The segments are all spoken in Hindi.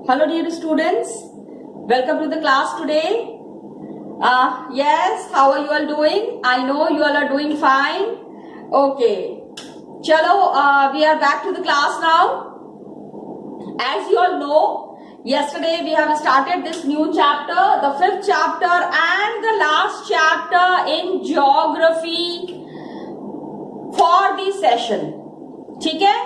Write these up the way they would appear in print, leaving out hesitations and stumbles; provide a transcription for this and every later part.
Hello dear students, welcome to the class today. Yes, how are you all doing? I know you all are doing fine. Okay, chalo, we are back to the class now. As you all know, yesterday we have started this new chapter, the 5th chapter and the last chapter in geography for the session. ठीक है,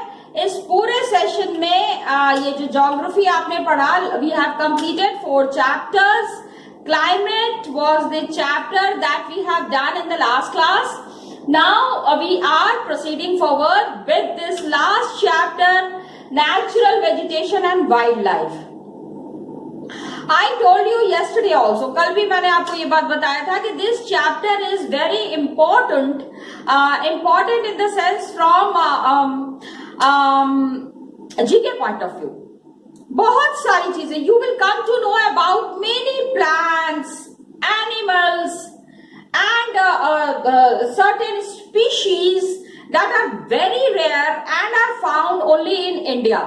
इस पूरे सेशन में ये जो ज्योग्राफी आपने पढ़ा, we have completed 4 chapters. Climate was the chapter that we have done in the last class. Now we are proceeding forward with this last chapter, natural vegetation and wildlife. I told you yesterday also, कल भी मैंने आपको ये बात बताया था कि this chapter is very important, important in the sense from GK point of view. बहुत सारी चीजें you will come to know about many plants, animals and certain species that are very rare and are found only in India.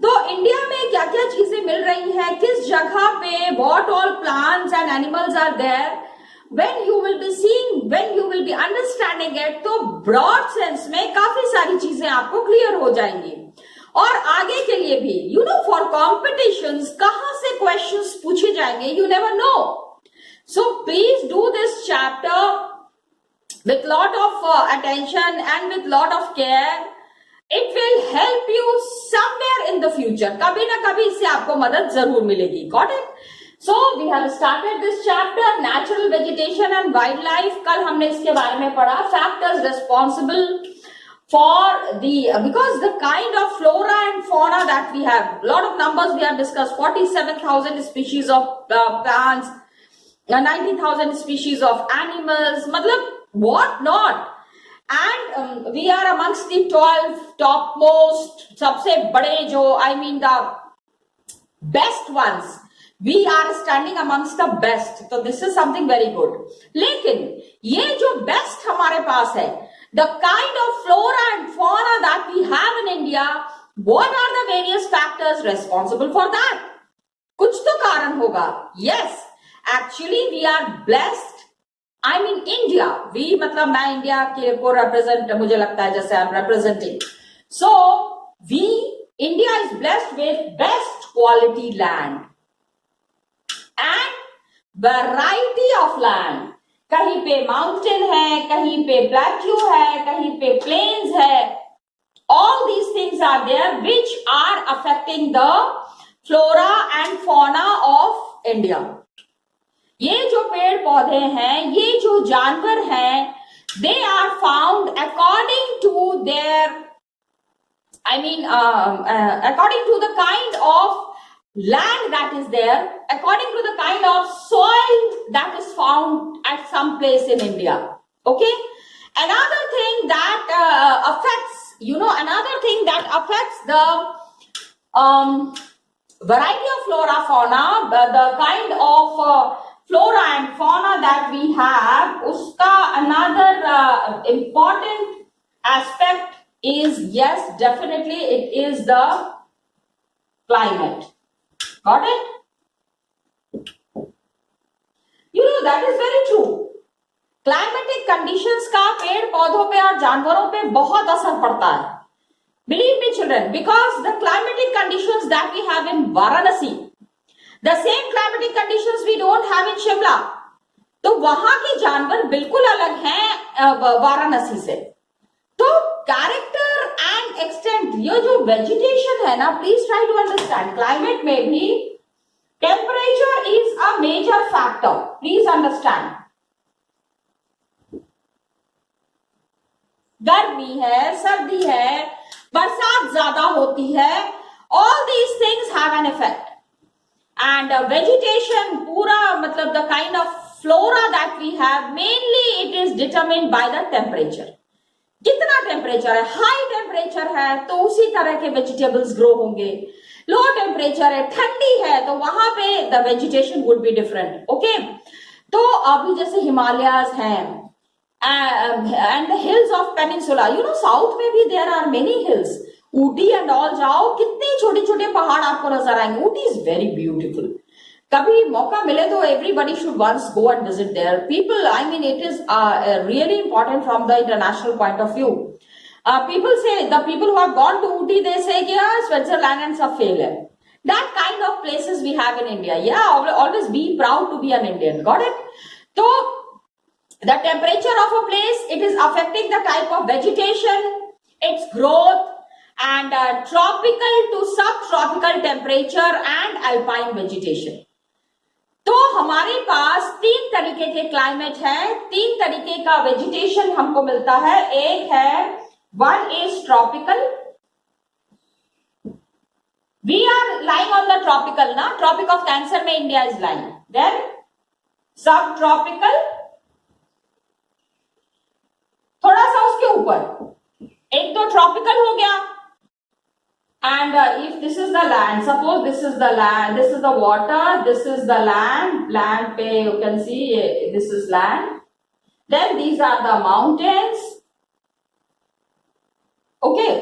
तो इंडिया में क्या क्या चीजें मिल रही हैं, किस जगह पे, what all plants and animals are there, when you will be seeing, when you will be understanding it, तो broad sense में काफी सारी चीजें आपको क्लियर हो जाएंगी. और आगे के लिए भी you know for competitions कहां से questions पूछे जाएंगे you never know. So please do this chapter with lot of attention and with lot of care. It will help you somewhere in the future. कभी ना कभी इससे आपको मदद जरूर मिलेगी. Got it? So we have started this chapter, natural vegetation and wildlife. कल हमने इसके बारे में पढ़ा. Factors responsible for the because the kind of flora and fauna that we have. Lot of numbers we have discussed. 47,000 species of plants, 19,000 species of animals. मतलब what not? And we are amongst the 12 topmost, सबसे बड़े जो I mean the best ones. We are standing amongst the best. So this is something very good. लेकिन ये जो best हमारे पास है, the kind of flora and fauna that we have in India, what are the various factors responsible for that? कुछ तो कारण होगा. Yes, actually we are blessed. I mean India. We मतलब मैं इंडिया के को represent मुझे लगता है जैसे I'm representing. So we India is blessed with best quality land and variety of land. कहीं पे माउंटेन है, कहीं पे प्लेट्यू है, कहीं पे प्लेन्स है. All these things are there which are affecting the flora and fauna of India. ये जो पेड़ पौधे हैं, ये जो जानवर हैं, they are found according to their, I mean, according to the kind of land that is there, according to the kind of soil that is found at some place in India. Okay. Another thing that affects, another thing that affects the variety of flora fauna, the kind of flora and fauna that we have, uska another important aspect is, yes, definitely it is the climate. Got it? That is very true. Climatic conditions का पेड़ पौधों पे और जानवरों पे बहुत असर पड़ता है. Believe me children, because the climatic conditions that we have in Varanasi, the same climatic conditions we don't have in Shimla. तो वहां के जानवर बिल्कुल अलग हैं वाराणसी से. तो कैरेक्टर एंड एक्सटेंट, ये जो वेजिटेशन है ना, please try to understand. Climate में भी temperature is a major factor. Please understand. गर्मी है, सर्दी है, बरसात ज्यादा होती है. All these things have an effect. And vegetation, पूरा मतलब the kind of flora that we have, mainly it is determined by the temperature. कितना टेम्परेचर है, हाई टेम्परेचर है तो उसी तरह के वेजिटेबल्स ग्रो होंगे. लो टेम्परेचर है, ठंडी है तो वहां पे the vegetation would be different. Okay, तो अभी जैसे हिमालयाज हैं and the hills of peninsula, south में भी there are many hills. Ooty and all जाओ, कितने छोटे छोटे पहाड़ आपको नजर आएंगे. Ooty is very beautiful. कभी मौका मिले तो everybody should once go and visit there. People, I mean, it is really important from the international point of view. People say, the people who have gone to Ooty, they say, yeah, Switzerland and सब fail है. That kind of places we have in India. Yeah, always be proud to be an Indian. Got it? So, the temperature of a place, it is affecting the type of vegetation, its growth, and tropical to subtropical temperature and alpine vegetation. तो हमारे पास तीन तरीके के क्लाइमेट है, तीन तरीके का वेजिटेशन हमको मिलता है. एक है, one is tropical. We are lying on the tropical ना, ट्रॉपिक ऑफ कैंसर में India is lying. Then subtropical, थोड़ा सा उसके ऊपर. एक तो ट्रॉपिकल हो गया. And if this is the land, suppose this is the land, this is the water, this is the land pe you can see this is land. Then these are the mountains. Okay.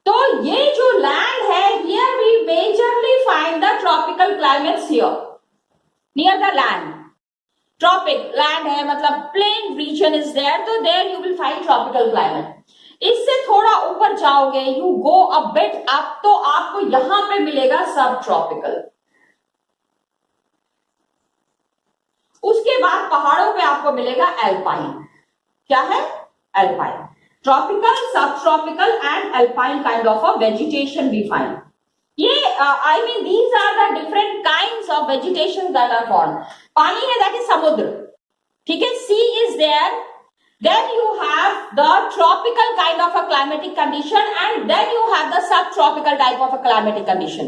तो ये जो land है, here we majorly find the tropical climates here. Near the land. Tropic land है, मतलब plain region is there, तो there you will find tropical climate. इससे थोड़ा ऊपर जाओगे, you go a bit up, तो आपको यहां पे मिलेगा सब ट्रॉपिकल. उसके बाद पहाड़ों पे आपको मिलेगा एल्पाइन. क्या है? Alpine. Tropical, sub tropical and alpine kind of a vegetation we find. ये I mean these are the different kinds of vegetation that are form. पानी है, दैट इज समुद्र. ठीक है, sea is there. Then you have the tropical kind of a climatic condition and then you have the subtropical type of a climatic condition.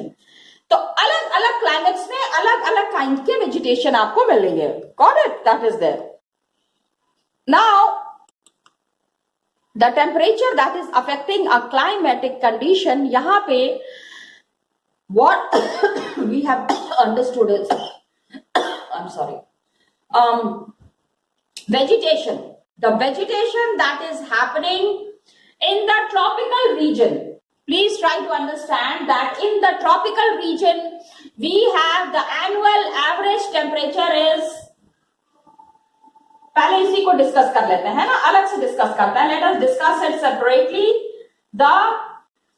तो अलग अलग climates में अलग अलग kind के vegetation आपको मिलेंगे. Got it? That is there. Now, the temperature that is affecting a climatic condition, यहाँ पे what we have understood is, I'm sorry, vegetation. The vegetation that is happening in the tropical region. Please try to understand that in the tropical region, we have the annual average temperature is, पहले इसी को डिस्कस कर लेते हैं ना, अलग से डिस्कस करते हैं. Let us discuss it separately. The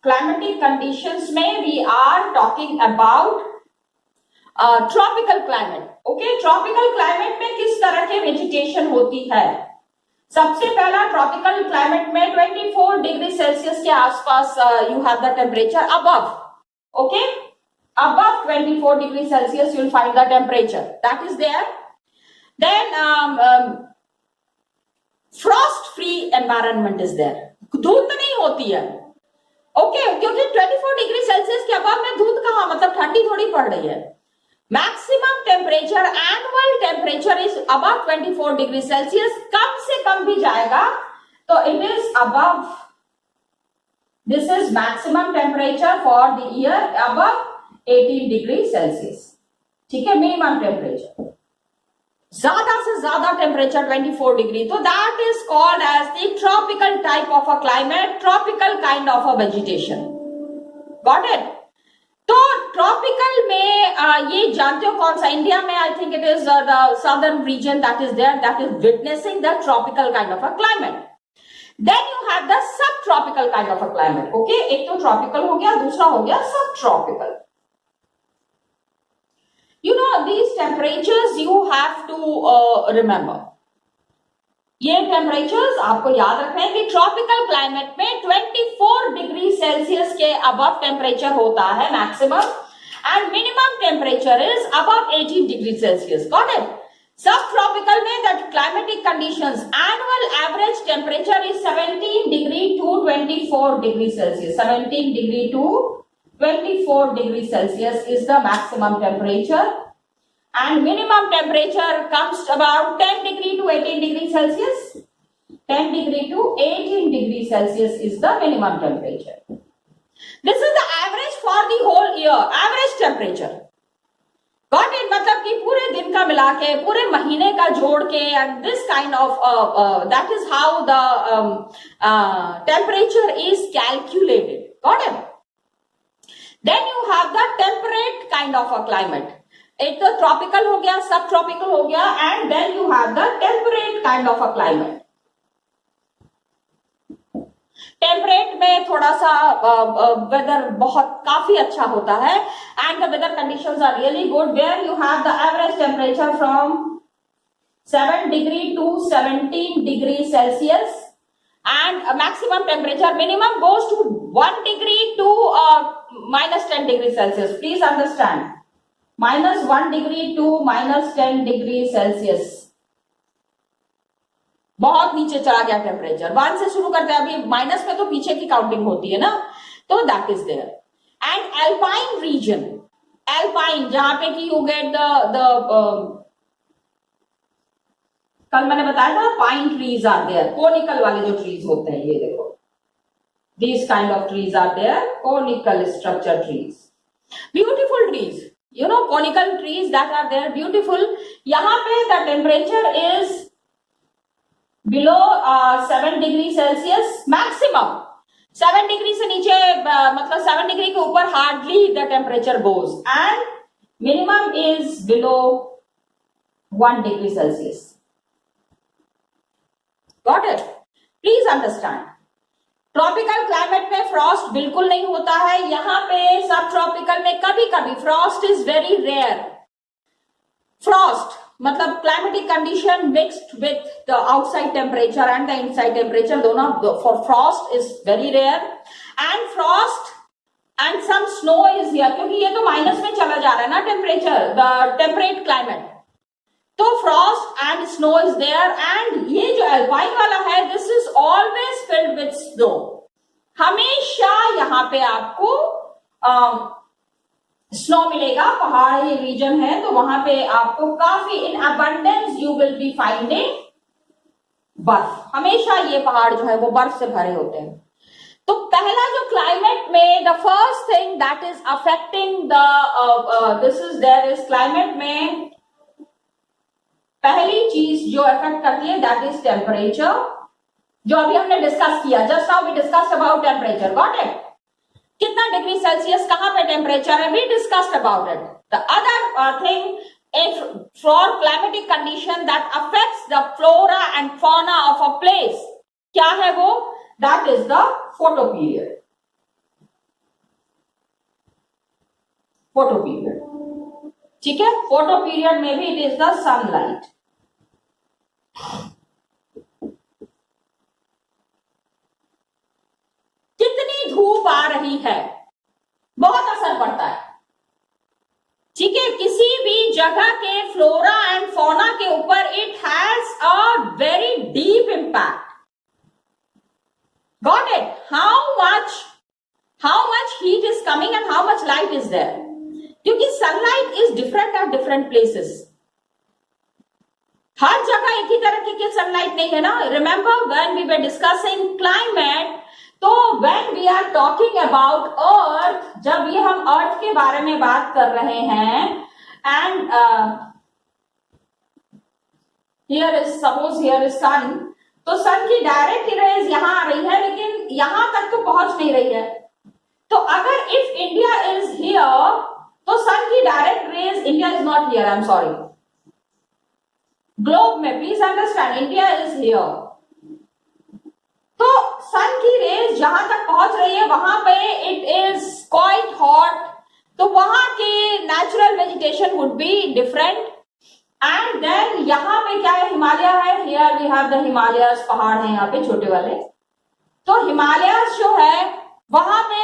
climatic conditions में we are talking about tropical climate. Okay, tropical climate में किस तरह के vegetation होती है? सबसे पहला ट्रॉपिकल क्लाइमेट में 24 डिग्री सेल्सियस के आसपास you have the temperature above. Okay, above 24 degree Celsius you will find the temperature that is there. Then frost free environment is there. धूप नहीं होती है. ओके, क्योंकि 24 डिग्री सेल्सियस के अबव में धूप कहां, मतलब ठंडी थोड़ी पड़ रही है. Maximum temperature, annual temperature is above 24 degree Celsius. कम से कम भी जाएगा तो it is above, this is maximum temperature for the year above 18 degree Celsius. ठीक है, मिनिमम टेम्परेचर. ज्यादा से ज्यादा टेम्परेचर 24 डिग्री, तो that is called as the tropical type of a climate, tropical kind of a vegetation. Got it? तो ट्रॉपिकल में ये जानते हो कौन सा, इंडिया में I think it is the southern region that is there, that is witnessing the tropical kind of a climate. Then you have the subtropical kind of a climate. Okay, एक तो ट्रॉपिकल हो गया, दूसरा हो गया subtropical. You know, these temperatures you have to remember. ये टेम्परेचर्स आपको याद रखना है कि ट्रॉपिकल क्लाइमेट में 24 डिग्री सेल्सियस के अबव टेम्परेचर होता है maximum, and minimum temperature is above 18 degree Celsius. Got it? Subtropical में the climatic conditions, annual average temperature is 17 degree to 24 degree Celsius. 17 degree to 24 degree Celsius is the maximum temperature, and minimum temperature comes about 10 degree to 18 degree Celsius. 10 degree to 18 degree Celsius is the minimum temperature. This is the average for the whole year, average temperature. Got it? मतलब कि पूरे दिन का मिला के, पूरे महीने का जोड़ के, and this kind of that is how the temperature is calculated. Got it? Then you have the temperate kind of a climate. एक तो tropical हो गया, subtropical हो गया, and then you have the temperate kind of a climate. Temperate में थोड़ा सा वेदर बहुत काफी अच्छा होता है, and the weather conditions are really good, where you have the average temperature from 7 degree to 17 degree Celsius, and maximum temperature minimum goes to 1 degree to minus 10 degree Celsius. Please understand, minus 1 degree to minus 10 degree Celsius. बहुत नीचे चला गया टेम्परेचर, 1 से शुरू करते हैं, अभी माइनस में तो पीछे की काउंटिंग होती है ना, तो that is there. And alpine region, alpine जहां पे कि यू गेट द कल मैंने बताया था pine trees are there, conical वाले जो ट्रीज होते हैं, ये देखो, these kind of trees are there, conical structure trees, beautiful trees, you know, conical trees that are there, beautiful. यहाँ पे the temperature is below 7 degree Celsius, maximum 7 degree से नीचे, मतलब 7 डिग्री के ऊपर hardly the temperature goes, and minimum is below 1 degree Celsius. Got it? Please understand, tropical climate में फ्रॉस्ट बिल्कुल नहीं होता है. यहाँ पे सब ट्रॉपिकल में कभी कभी frost is very rare. Frost मतलब climatic condition mixed with the outside temperature and the inside temperature, दोनों. For frost is very rare, and frost and some snow is here, क्योंकि ये तो माइनस में चला जा रहा है ना टेम्परेचर, द टेम्परेट क्लाइमेट, तो frost and snow is there. And ये जो एल्पाइन वाला है, this is always filled with snow. हमेशा यहाँ पे आपको स्नो मिलेगा, पहाड़ी रीजन है तो वहां पे आपको काफी in abundance you will be finding बर्फ. हमेशा ये पहाड़ जो है वो बर्फ से भरे होते हैं. तो पहला जो क्लाइमेट में the first thing that is affecting the this is there is climate में पहली चीज जो इफेक्ट करती है दैट इज टेम्परेचर, जो अभी हमने डिस्कस किया. Just now we discussed about temperature. Got it? कितना डिग्री सेल्सियस कहां पे टेम्परेचर है, we discussed about it. The other thing, if for climatic condition that affects the flora and fauna of a place, क्या है वो? That is the photoperiod. Photoperiod, ठीक है. photoperiod में भी it is the sunlight. कितनी धूप आ रही है, बहुत असर पड़ता है. ठीक है, किसी भी जगह के फ्लोरा एंड फौना के ऊपर it has a very deep impact. Got it? How much heat is coming and how much light is there, क्योंकि sunlight is different at different places. हर जगह एक ही तरह की सनलाइट नहीं है ना. Remember when we were discussing climate, तो when we are talking about earth, जब ये हम अर्थ के बारे में बात कर रहे हैं, and here is suppose here is sun, तो सन की डायरेक्ट रेज यहां आ रही है, लेकिन यहां तक तो पहुंच नहीं रही है. तो अगर इफ इंडिया इज हियर, तो सन की direct rays, India is not here, I am sorry, globe में please understand, India is here. तो सन की रेज जहां तक पहुंच रही है वहां पे इट इज क्वाइट हॉट, तो वहां के natural vegetation would be different. And then यहाँ पे क्या है, हिमालय है, here we have the Himalayas, पहाड़ है यहाँ पे छोटे वाले. तो हिमालयस जो है वहां पे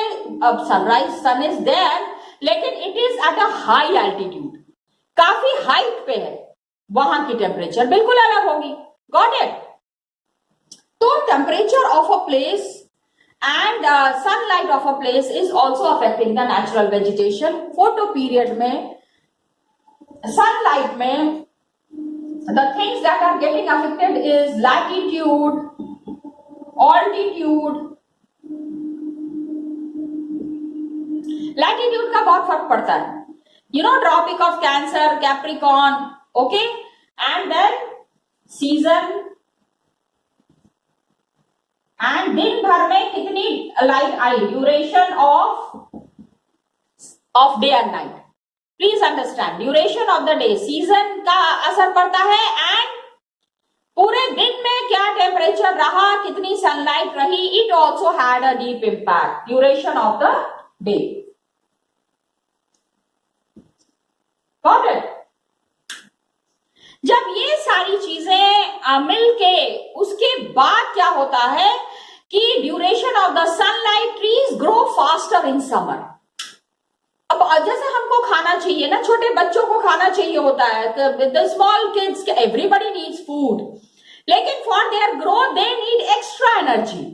अब सनराइज, सन इज देयर, लेकिन it is at a high altitude, काफी हाइट पे है, वहां की टेम्परेचर बिल्कुल अलग होगी. Got it? तो temperature of a place and sunlight of a place is also affecting the natural vegetation. Photo period में, सनलाइट में, the things that are getting affected is latitude, altitude. Latitude का बहुत फर्क पड़ता है, you know, Tropic of Cancer, Capricorn, okay, and then season and दिन भर में कितनी light I, duration of day and night. Please understand, duration of the day, season का असर पड़ता है, एंड पूरे दिन में क्या टेम्परेचर रहा, कितनी सनलाइट रही, it also had a deep impact, duration of the day. Got it? जब ये सारी चीजें मिलके उसके बाद क्या होता है कि duration of the sunlight, trees grow faster in summer. अब जैसे हमको खाना चाहिए ना, छोटे बच्चों को खाना चाहिए होता है, the small kids, everybody needs food, लेकिन for their growth they need extra energy.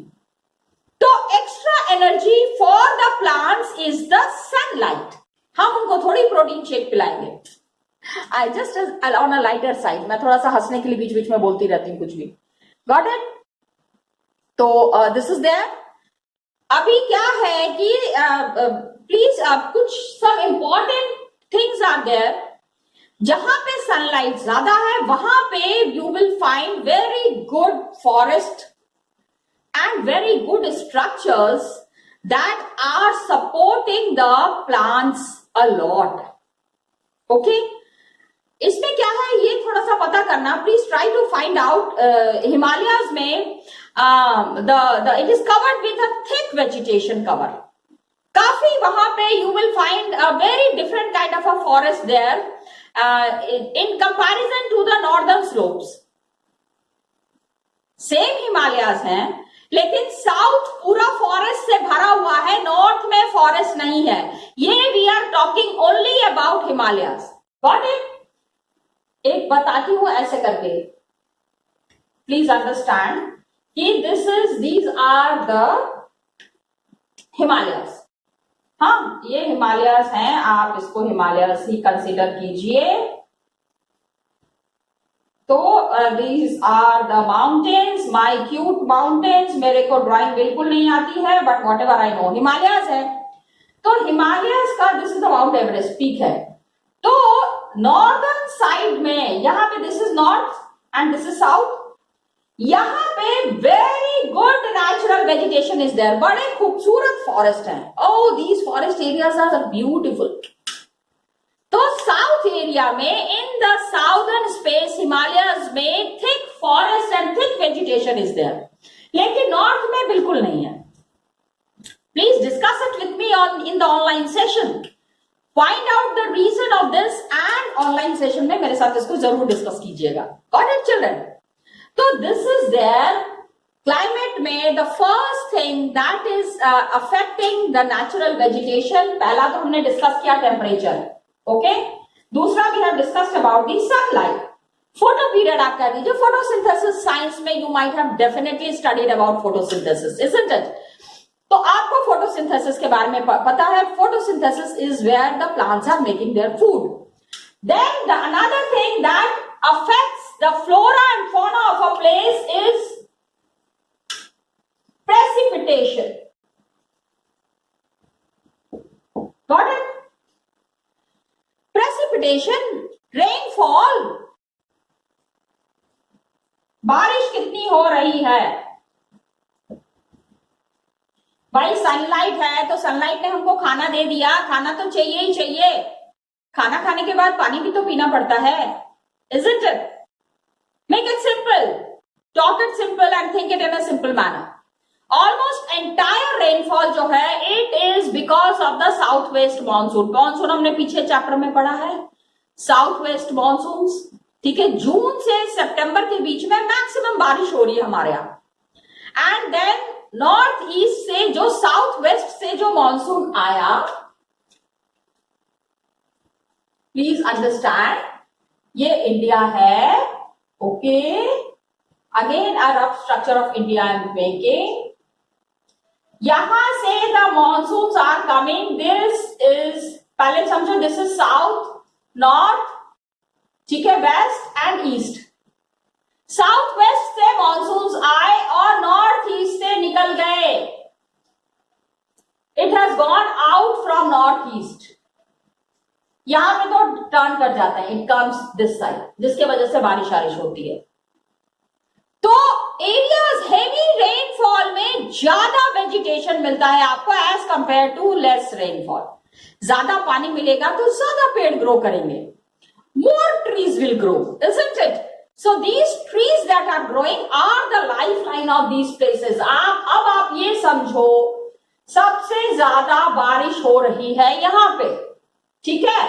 तो extra energy for the plants is the sunlight. हम उनको थोड़ी प्रोटीन शेक पिलाएंगे. I just on a lighter side, मैं थोड़ा सा हंसने के लिए बीच बीच में बोलती रहती हूँ कुछ भी. Got it? तो दिस इज देयर. अभी क्या है कि प्लीज कुछ some important things are there. जहां पे सनलाइट ज्यादा है वहां पे you will find very good forest and very good structures that are supporting the plants a lot. Okay, इसमें क्या है ये थोड़ा सा पता करना. Please try to find out. Himalayas में it is covered with a thick vegetation cover. काफी वहां पे you will find a very different kind of a forest there in comparison to the northern slopes. Same Himalayas हैं, लेकिन साउथ पूरा फॉरेस्ट से भरा हुआ है, नॉर्थ में फॉरेस्ट नहीं है. ये we are talking only about Himalayas. Got it? एक बताती हूं ऐसे करके, प्लीज अंडरस्टैंड कि दीज आर द हिमालयाज. हाँ, ये हिमालयाज हैं, आप इसको हिमालयाज ही कंसीडर कीजिए. तो these are the mountains, my cute mountains. मेरे को ड्राइंग बिल्कुल नहीं आती है, but whatever I know, Himalayas है. तो हिमालयाज का this is the Mount Everest peak है. तो नॉर्दर्न साइड में, यहां पे this is north and this is south, यहां पे very good natural vegetation is there. बड़े खूबसूरत फॉरेस्ट हैं. Oh, these forest areas are beautiful. तो साउथ एरिया में, इन द साउदर्न स्पेस, हिमालयाज में thick forest and thick vegetation is there, लेकिन नॉर्थ में बिल्कुल नहीं है. Please discuss it with me on in the online session. Find out the reason of this, and online session में मेरे साथ इसको जरूर डिस्कस कीजिएगा. Got it children? तो दिस इज देयर. क्लाइमेट में the first thing that is affecting the natural vegetation, पहला तो हमने डिस्कस किया टेम्परेचर. ओके, दूसरा we have discussed about the sunlight. Photoperiod आप कर लीजिए. फोटोसिंथेसिस साइंस में you might have definitely studied about photosynthesis, isn't it? तो आपको फोटोसिंथेसिस के बारे में पता है. Photosynthesis is where the plants are making their food. Then the another thing that affects the flora and fauna of a place is precipitation. Got it? Precipitation, rainfall. बारिश कितनी हो रही है भाई? सनलाइट है तो सनलाइट ने हमको खाना दे दिया, खाना तो चाहिए ही चाहिए. खाना खाने के बाद पानी भी तो पीना पड़ता है, isn't it? Make it simple, talk it simple and think it in a simple manner. Almost entire rainfall जो है, it is because of the southwest monsoon. Monsoon हमने पीछे चैप्टर में पढ़ा है, southwest monsoons. ठीक है, जून से सितंबर के बीच में मैक्सिमम बारिश हो रही है हमारे यहाँ. एंड देन नॉर्थ ईस्ट से, जो साउथ वेस्ट से जो मानसून आया, प्लीज अंडरस्टैंड, ये इंडिया है. Okay, again a rough structure of India I am making. यहां से the monsoons are coming. This is, पहले समझो, दिस इज साउथ, नॉर्थ, ठीक है, west and east. South west से मानसून्स आए और नॉर्थ ईस्ट से निकल गए. It has gone out from north east. यहां पे तो टर्न कर जाता है, इट कम्स दिस साइड, जिसके वजह से बारिश वारिश होती है. तो एरियाज हेवी रेनफॉल में ज्यादा वेजिटेशन मिलता है आपको as compare to less rainfall. ज्यादा पानी मिलेगा तो ज्यादा पेड़ ग्रो करेंगे, more trees will grow, isn't it? So these trees that are growing are the lifeline of these places. अब आप ये समझो सबसे ज्यादा बारिश हो रही है यहां पे, ठीक है।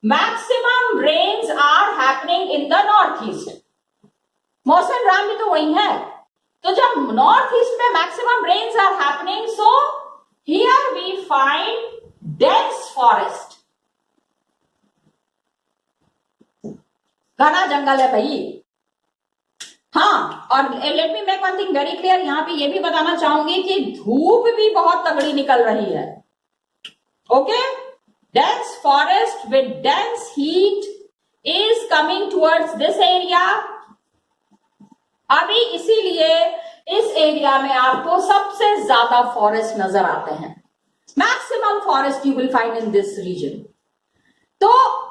Maximum rains are happening in the north east. Mawsynram भी तो वही है। तो जब नॉर्थ ईस्ट में maximum rains are happening, so here we find dense forest. घना जंगल है भाई। हाँ, और let me make one thing very clear, यहां पे ये भी बताना चाहूंगी कि धूप भी बहुत तगड़ी निकल रही है। Okay, dense forest with dense heat is coming towards this area. अभी इसीलिए इस एरिया में आपको सबसे ज्यादा फॉरेस्ट नजर आते हैं। Maximum forest you will find in this region. तो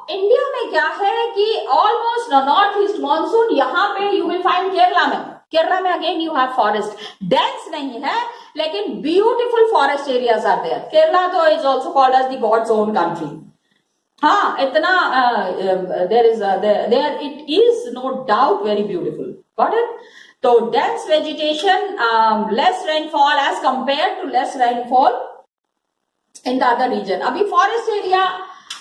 इंडिया में क्या है कि ऑलमोस्ट नॉर्थ ईस्ट मॉनसून यहां पे यू विल फाइंड केरला में again you have forest, dense नहीं है लेकिन beautiful forest areas are there. Kerala तो is also called as the God's own country. हाँ, इतना there it is no doubt very beautiful, got it. तो dense vegetation, less rainfall as compare to less rainfall in the other region. अभी फॉरेस्ट एरिया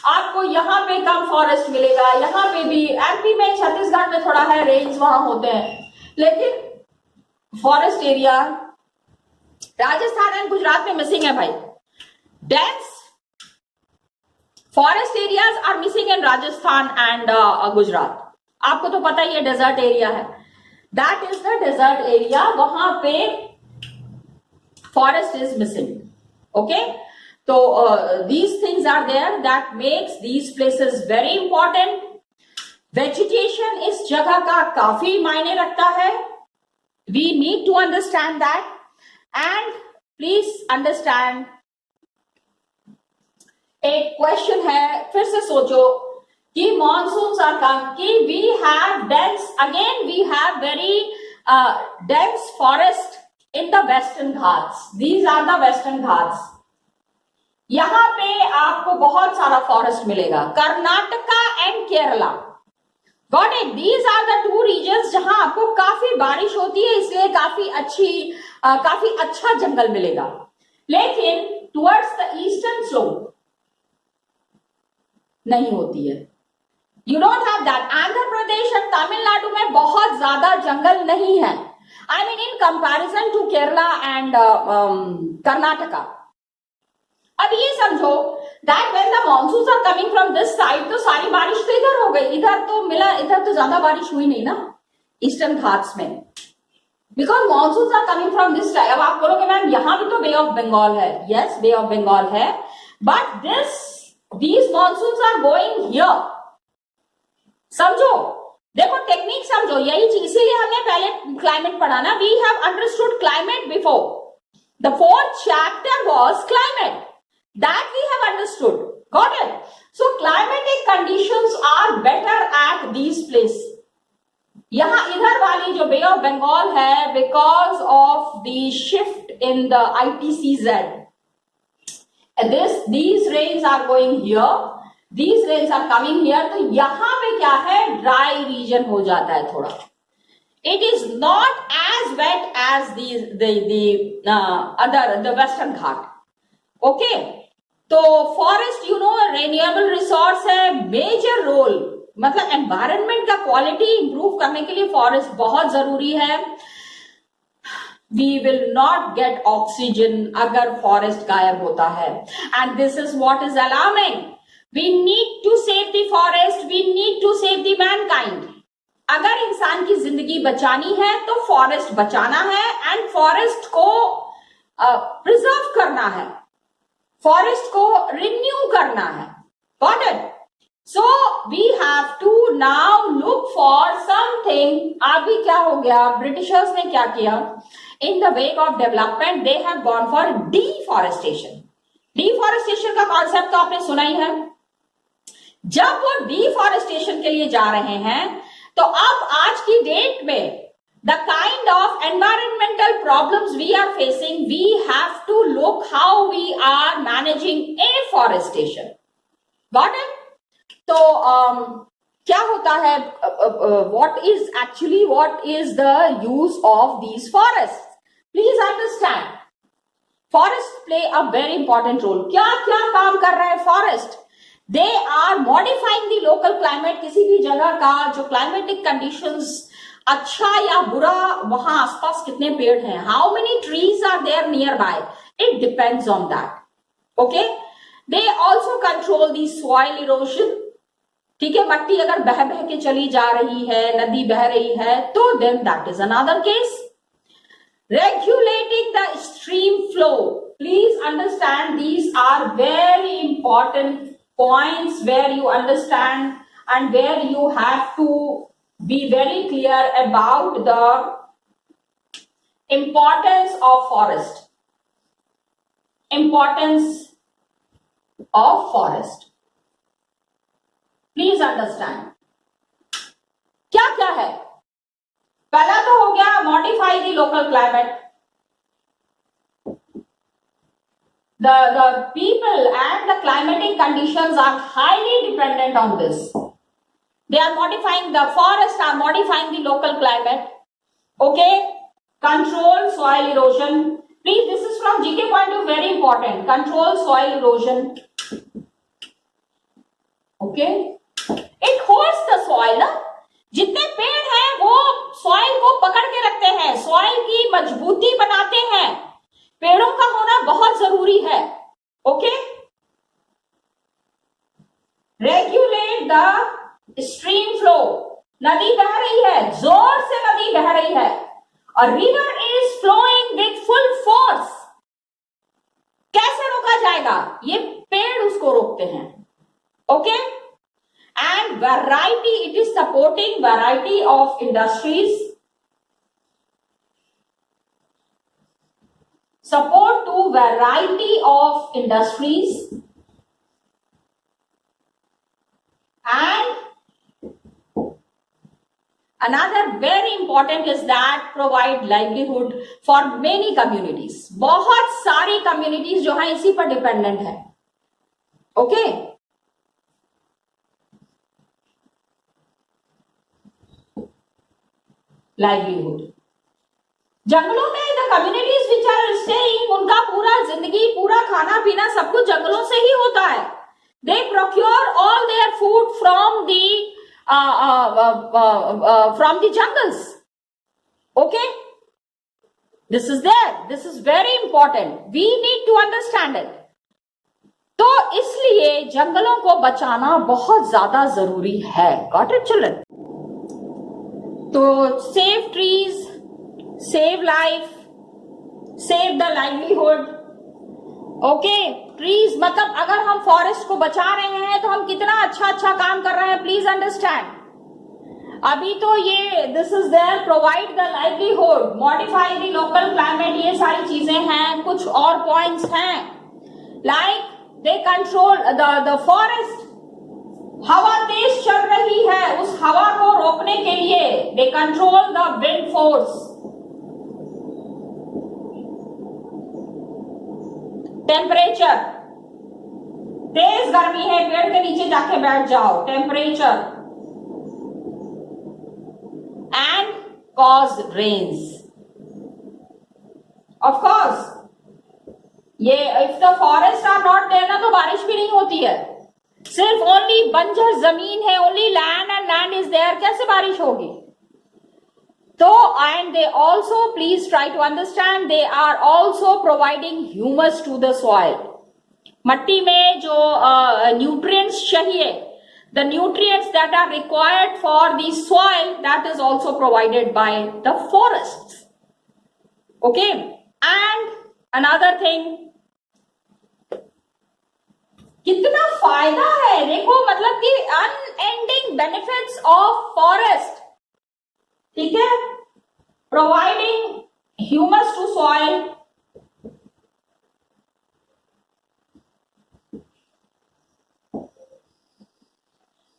आपको यहाँ पे कम फॉरेस्ट मिलेगा, यहाँ पे भी एमपी में, छत्तीसगढ़ में थोड़ा है, रेंज वहां होते हैं, लेकिन forest area Rajasthan and Gujarat में मिसिंग है भाई। Dense forest areas are missing in Rajasthan and Gujarat. आपको तो पता ही है डेजर्ट एरिया है, that is the desert area, वहां पे फॉरेस्ट इज मिसिंग। ओके, तो these things are there that makes these places very important. Vegetation इस जगह का काफी मायने रखता है। We need to understand that and please understand। एक क्वेश्चन है, फिर से सोचो कि मानसून सरकार की we have dense, again we have very dense forest in the western Ghats. These are the western Ghats। यहां पे आपको बहुत सारा फॉरेस्ट मिलेगा, Karnataka and Kerala, got it. These are the two regions जहां आपको काफी बारिश होती है, इसलिए काफी अच्छा जंगल मिलेगा। लेकिन टुवर्ड्स द ईस्टर्न स्लोप नहीं होती है, you don't have that. Andhra Pradesh और तमिलनाडु में बहुत ज्यादा जंगल नहीं है, I mean in comparison to Kerala and Karnataka. अब ये समझो that when the monsoons are coming from this side, तो सारी बारिश तो इधर हो गई, इधर तो ज्यादा बारिश हुई नहीं ना ईस्टर्न घाट्स में, because monsoons are coming from this side. अब आप बोलोगे मैम यहां भी तो बे ऑफ बंगाल है, यस बे ऑफ बंगाल है, but these monsoons are going here. समझो, देखो टेक्निक समझो, यही चीज इसीलिए हमने पहले क्लाइमेट पढ़ा ना, we have understood climate before. The fourth chapter was climate, that we have understood, got it? So climatic conditions are better at these places। यहां इधर वाली जो बे ऑफ बंगाल है, because of the shift in the ITCZ, these rains are going here, these rains are coming here, तो यहां पे क्या है, ड्राई रीजन हो जाता है थोड़ा। It is not as wet as the western Ghat. Okay, तो forest you know renewable resource है, मेजर रोल, मतलब एनवायरनमेंट का क्वालिटी इंप्रूव करने के लिए फॉरेस्ट बहुत जरूरी है। We will not get oxygen अगर फॉरेस्ट गायब होता है, and this is what is alarming. We need to save the forest, we need to save the mankind. अगर इंसान की जिंदगी बचानी है तो फॉरेस्ट बचाना है, एंड फॉरेस्ट को प्रिजर्व करना है, फॉरेस्ट को रिन्यू करना है, got it. So we have to now look for something. अभी क्या हो गया, ब्रिटिशर्स ने क्या किया, in the wake of development they have gone for deforestation. Deforestation का कॉन्सेप्ट तो आपने सुना ही है। जब वो डिफॉरेस्टेशन के लिए जा रहे हैं, तो अब आज की डेट में the kind of environmental problems we are facing, we have to look how we are managing afforestation. Got it? तो क्या होता है, what is the use of these forests? Please understand, forests play a very important role. क्या क्या काम कर रहे हैं forest? They are modifying the local climate. किसी भी जगह का जो क्लाइमेटिक कंडीशंस अच्छा या बुरा, वहां आसपास कितने पेड़ हैं, how many trees are there nearby, it depends on that. Okay, they also control the soil erosion. ठीक है, मट्टी अगर बह बह के चली जा रही है, नदी बह रही है, तो then that is another case. Regulating the stream flow. Please understand, these are very important points where you understand and where you have to be very clear about the importance of forest. Importance of forest. Please understand. क्या क्या है? पहला तो हो गया modify the local climate. The people and the climatic conditions are highly dependent on this. They are modifying, the forests are modifying the local climate. Okay, control soil erosion. Please, this is from GK point of view, very important. Control soil erosion. Okay, it holds the soil. जितने पेड़ हैं वो सॉइल को पकड़ के रखते हैं, सॉइल की मजबूती बनाते हैं. पेड़ों का होना बहुत जरूरी है. Okay, regulate the stream flow. नदी बह रही है, जोर से नदी बह रही है, और river is flowing with full force. कैसे रोका जाएगा? ये पेड़ उसको रोकते हैं. Okay, and variety, it is supporting variety of industries, support to variety of industries, and another very important is that provide livelihood for many communities. बहुत सारी communities जो हैं इसी पर dependent है. okay, livelihood. जंगलों में the communities which are staying, उनका पूरा जिंदगी, पूरा खाना पीना सब कुछ जंगलों से ही होता है. They procure all their food from the jungles. Okay, this is there, this is very important, we need to understand it. तो इसलिए जंगलों को बचाना बहुत ज्यादा जरूरी है. Got it, children? तो save trees, save life, save the livelihood. Okay, trees मतलब अगर हम फॉरेस्ट को बचा रहे हैं तो हम कितना अच्छा काम कर रहे हैं. Please understand. अभी तो ये this is there, provide the livelihood, modify the local climate, ये सारी चीजें हैं. कुछ और पॉइंट्स हैं, like they control the forest. हवा तेज चल रही है, उस हवा को रोकने के लिए they control the wind force. Temperature, तेज गर्मी है, पेड़ के नीचे जाके बैठ जाओ. Temperature and cause rains. Of course, ये if the forest are not there ना, तो बारिश भी नहीं होती है. सिर्फ ओनली बंजर जमीन है, only land and land is there, कैसे बारिश होगी? तो and they also, please try to understand, they are also providing humus to the soil. मट्टी में जो न्यूट्रिएंट्स चाहिए, the nutrients that are required for the soil, that is also provided by the forests. Okay, and another thing, कितना फायदा है देखो, मतलब कि अनएंडिंग बेनिफिट्स ऑफ फॉरेस्ट. ठीक है, providing humus to soil,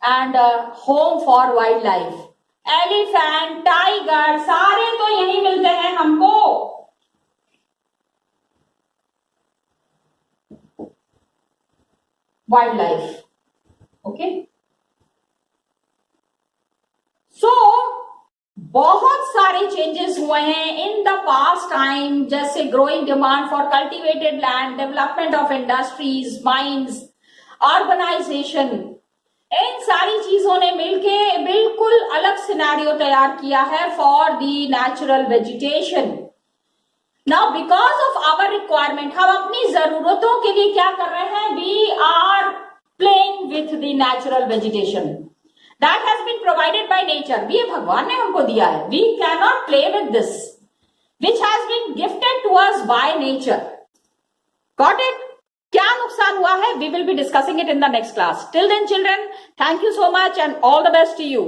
and home for wildlife. Elephant, tiger, सारे तो यही मिलते हैं हमको। Wild life, okay. सो बहुत सारे चेंजेस हुए हैं इन द पास्ट टाइम, जैसे growing demand for cultivated land, development of industries, mines, urbanization, इन सारी चीजों ने मिलके बिल्कुल अलग सिनेरियो तैयार किया है for the natural vegetation. Now because of our requirement, हम अपनी जरूरतों के लिए क्या कर रहे हैं, we are playing with the natural vegetation that has been provided by nature. ये भगवान ने हमको दिया है, we cannot play with this which has been gifted to us by nature. Got it? क्या नुकसान हुआ है, we will be discussing it in the next class. Till then children, thank you so much and all the best to you.